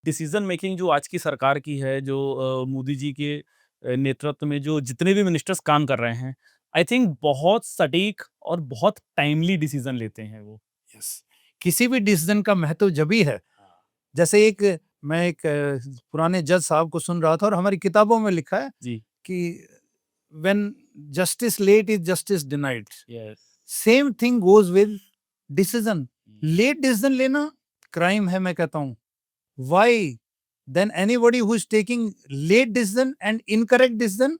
Decision making जो आज की सरकार की है, जो मोदी जी के नेतृत्व में जो जितने भी मिनिस्टर्स काम कर रहे हैं, आई थिंक बहुत सटीक और बहुत टाइमली डिसीजन लेते हैं वो। यस, किसी भी डिसीजन का महत्व जब ही है। जैसे मैं एक पुराने जज साहब को सुन रहा था और हमारी किताबों में लिखा है जी। कि when justice late is justice denied. Yes. Same thing goes with decision. Late decision लेना क्राइम है, मैं कहता हूं। Why then anybody who is taking late decision and incorrect decision,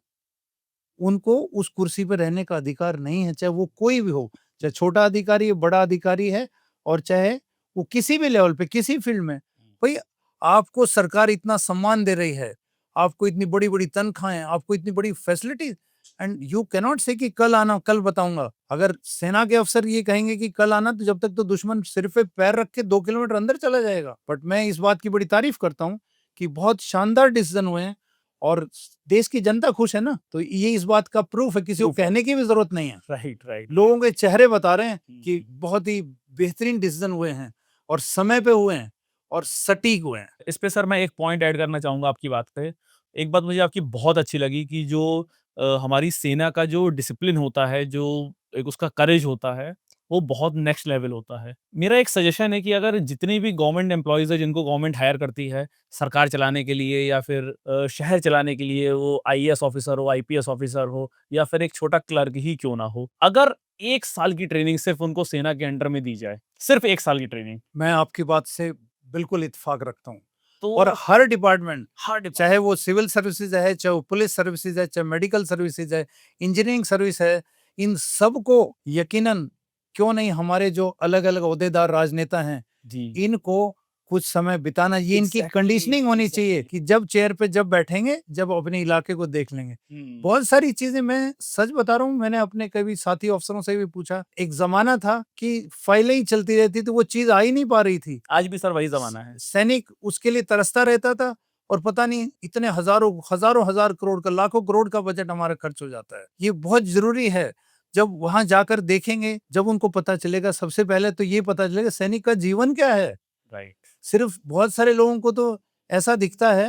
उनको उस कुर्सी पर रहने का अधिकार नहीं है, चाहे वो कोई भी हो, चाहे छोटा अधिकारी है, बड़ा अधिकारी है, और चाहे वो किसी भी लेवल पे, किसी फील्ड में। भाई, आपको सरकार इतना सम्मान दे रही है, आपको इतनी बड़ी बड़ी तनख्वाहें, आपको इतनी बड़ी facility, and you cannot say कि कल आना, कल बताऊंगा। अगर सेना के अफसर ये कहेंगे कि कल आना, तो जब तक तो दुश्मन सिर पे पैर रख के 2 किलोमीटर अंदर चला जाएगा। बट मैं इस बात की बड़ी तारीफ करता हूँ कि बहुत शानदार डिसीजन हुए हैं और देश की जनता खुश है ना, तो ये इस बात का प्रूफ है, किसी को कहने की भी जरूरत नहीं है। Right, right. लोगों के चेहरे बता रहे हैं कि बहुत ही बेहतरीन डिसीजन हुए हैं और समय पे हुए हैं और सटीक हुए हैं। इस पे सर मैं एक पॉइंट ऐड करना चाहूँगा आपकी बात पे। एक बात मुझे आपकी बहुत अच्छी लगी कि जो हमारी सेना का जो डिसिप्लिन होता है, जो एक उसका करेज होता है, वो बहुत नेक्स्ट लेवल होता है। मेरा एक सजेशन है कि अगर जितनी भी गवर्नमेंट एम्प्लॉइज़ हैं, जिनको गवर्नमेंट हायर करती है, सरकार चलाने के लिए या फिर शहर चलाने के लिए, वो आईएएस ऑफिसर हो, आईपीएस ऑफिसर हो या फिर एक छोटा क्लर्क ही क्यों ना हो, अगर 1 साल की ट्रेनिंग सिर्फ़ उनको सेना के अंडर में दी जाए, सिर्फ़ 1 साल की ट्रेनिंग, मैं आपकी बात से बिल्कुल इत्तेफाक रखता हूँ। और तो हर डिपार्टमेंट, हर डिपार्ट चाहे वो सिविल सर्विसेज है, चाहे वो पुलिस सर्विसेज है, चाहे मेडिकल सर्विसेज है, इंजीनियरिंग सर्विस है, इन सबको यकीनन, क्यों नहीं, हमारे जो अलग अलग ओहदेदार राजनेता हैं, जी। इनको कुछ समय बिताना, ये इनकी एग्ज़ैक्टली, कंडीशनिंग होनी चाहिए एग्ज़ैक्टली। कि जब चेयर पे जब बैठेंगे, जब अपने इलाके को देख लेंगे। हुँ। बहुत सारी चीजें, मैं सच बता रहा हूँ, मैंने अपने कभी साथी अफसरों से भी पूछा। एक जमाना था कि फाइलें ही चलती रहती थी, वो चीज आ ही नहीं पा रही थी। आज भी सर वही ज़माना है। सैनिक उसके लिए तरसता रहता था, और पता नहीं इतने हजारों हजारों हजार करोड़ का, लाखों करोड़ का बजट हमारा खर्च हो जाता है। ये बहुत जरूरी है। जब वहां जाकर देखेंगे, जब उनको पता चलेगा, सबसे पहले तो ये पता चलेगा सैनिक का जीवन क्या है। राइट। सिर्फ बहुत सारे लोगों को तो ऐसा दिखता है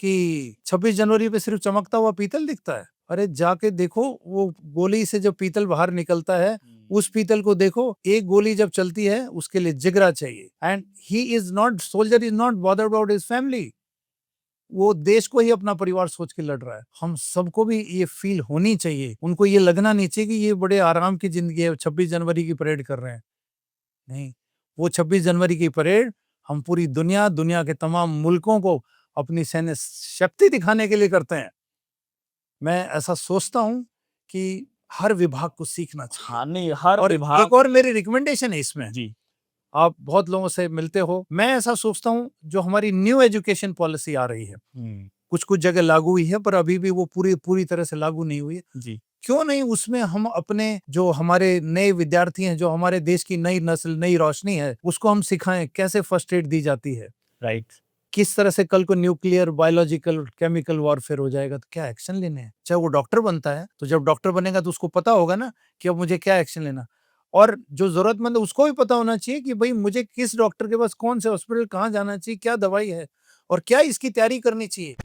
कि 26 जनवरी पे सिर्फ चमकता हुआ पीतल दिखता है। अरे जाके देखो, वो गोली से जब पीतल बाहर निकलता है, उस पीतल को देखो। एक गोली जब चलती है, उसके लिए जिगरा चाहिए। And he is not, soldier is not bothered about his family. वो देश को ही अपना परिवार सोच के लड़ रहा है। हम सबको भी ये फील होनी चाहिए, उनको ये लगना नहीं चाहिए कि ये बड़े आराम की जिंदगी है, 26 जनवरी की परेड कर रहे हैं। नहीं, वो 26 जनवरी की परेड हम पूरी दुनिया, दुनिया के तमाम मुल्कों को अपनी सैन्य शक्ति दिखाने के लिए करते हैं। मैं ऐसा सोचता हूँ कि हर विभाग को सीखना चाहिए। हाँ, नहीं हर और विभाग। एक और मेरी रिकमेंडेशन है इसमें, जी। आप बहुत लोगों से मिलते हो, मैं ऐसा सोचता हूँ, जो हमारी न्यू एजुकेशन पॉलिसी आ रही है, हुँ। कुछ कुछ जगह लागू हुई है, पर अभी भी वो पूरी पूरी तरह से लागू नहीं हुई है। जी। क्यों नहीं उसमें हम अपने जो हमारे नए विद्यार्थी हैं, जो हमारे देश की नई नस्ल, नई रोशनी है, उसको हम सिखाएं कैसे फर्स्ट एड दी जाती है, राइट। किस तरह से कल को न्यूक्लियर, बायोलॉजिकल, केमिकल वॉरफेयर हो जाएगा तो क्या एक्शन लेने हैं। चाहे वो डॉक्टर बनता है, तो जब डॉक्टर बनेगा तो उसको पता होगा ना कि अब मुझे क्या एक्शन लेना। और जो जरूरतमंद है, उसको भी पता होना चाहिए कि भाई मुझे किस डॉक्टर के पास, कौन से हॉस्पिटल, कहाँ जाना चाहिए, क्या दवाई है और क्या इसकी तैयारी करनी चाहिए।